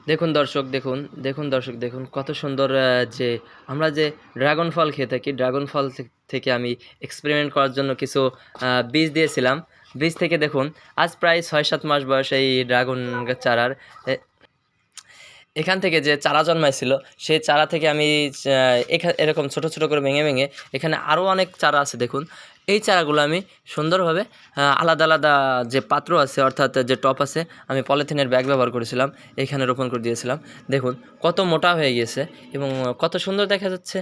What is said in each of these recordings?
দেখুন দর্শক দেখুন, দেখুন কত সুন্দর যে আমরা যে ড্রাগন ফল খেয়ে থাকি, ড্রাগন ফল থেকে আমি এক্সপেরিমেন্ট করার জন্য কিছু বীজ দিয়েছিলাম। বীজ থেকে দেখুন আজ প্রায় ৬-৭ মাস বয়স এই ড্রাগন চারার। এ এখান থেকে যে চারা জন্মাইছিল, সেই চারা থেকে আমি এরকম ছোট, ছোট করে ভেঙে এখানে আরও অনেক চারা আছে দেখুন। এই চারাগুলো আমি সুন্দরভাবে আলাদা, আলাদা যে পাত্র আছে অর্থাৎ যে টব আছে, আমি পলিথিনের ব্যাগ ব্যবহার করেছিলাম। এখানে রোপণ করে দিয়েছিলাম। দেখুন কত মোটা হয়ে গিয়েছে এবং কত সুন্দর দেখা যাচ্ছে।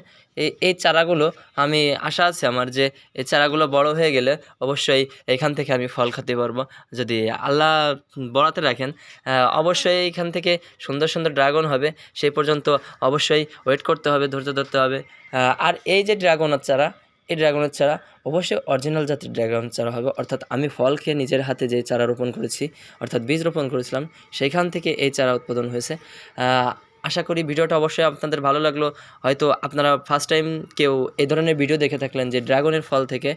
এই চারাগুলো আমি আশা আছে আমার যে এই চারাগুলো বড় হয়ে গেলে অবশ্যই এখান থেকে আমি ফল খেতে পারবো। যদি আল্লাহ বরাতে রাখেন, অবশ্যই এখান থেকে সুন্দর, সুন্দর ড্রাগন হবে। সেই পর্যন্ত অবশ্যই ওয়েট করতে হবে, ধৈর্য ধরতে হবে। আর এই যে ড্রাগনের চারা, এই ড্রাগনের চারা অবশ্যই অরিজিনাল জাতের ড্রাগন চারা হবে। অর্থাৎ আমি ফল খেয়ে নিজের হাতে যে চারা রোপণ করেছি, অর্থাৎ বীজ রোপণ করেছিলাম, সেইখান থেকে এই চারা উৎপাদন হয়েছে। আশা করি ভিডিওটা অবশ্যই আপনাদের ভালো লাগলো। হয়তো আপনারা ফার্স্ট টাইম কেউ এই ধরনের ভিডিও দেখে থাকলেন যে ড্রাগনের ফল থেকে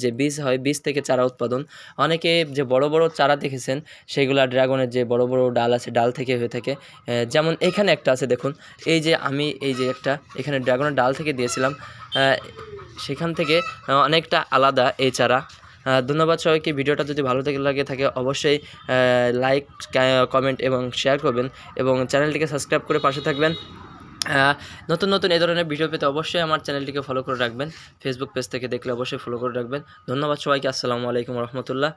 যে বীজ হয়, বীজ থেকে চারা উৎপাদন। অনেকে যে বড়, বড় চারা দেখেছেন সেগুলা ড্রাগনের যে বড়, বড় ডাল আছে, ডাল থেকে হয়ে থাকে। যেমন এখানে একটা আছে দেখুন। এই যে আমি এই যে একটা এখানে ড্রাগনের ডাল থেকে দিয়েছিলাম। সেখান থেকে অনেকটা আলাদা এই চারা। ধন্যবাদ সবাইকে। ভিডিওটা যদি ভালো লাগে থাকে অবশ্যই লাইক, কমেন্ট এবং শেয়ার করবেন এবং চ্যানেলটিকে সাবস্ক্রাইব করে পাশে থাকবেন। নতুন, নতুন এই ধরনের ভিডিও পেতে অবশ্যই আমার চ্যানেলটিকে ফলো করে রাখবেন। ফেসবুক পেজ থেকে দেখলে অবশ্যই ফলো করে রাখবেন। ধন্যবাদ সবাইকে। আসসালামু আলাইকুম রহমতুল্লাহ।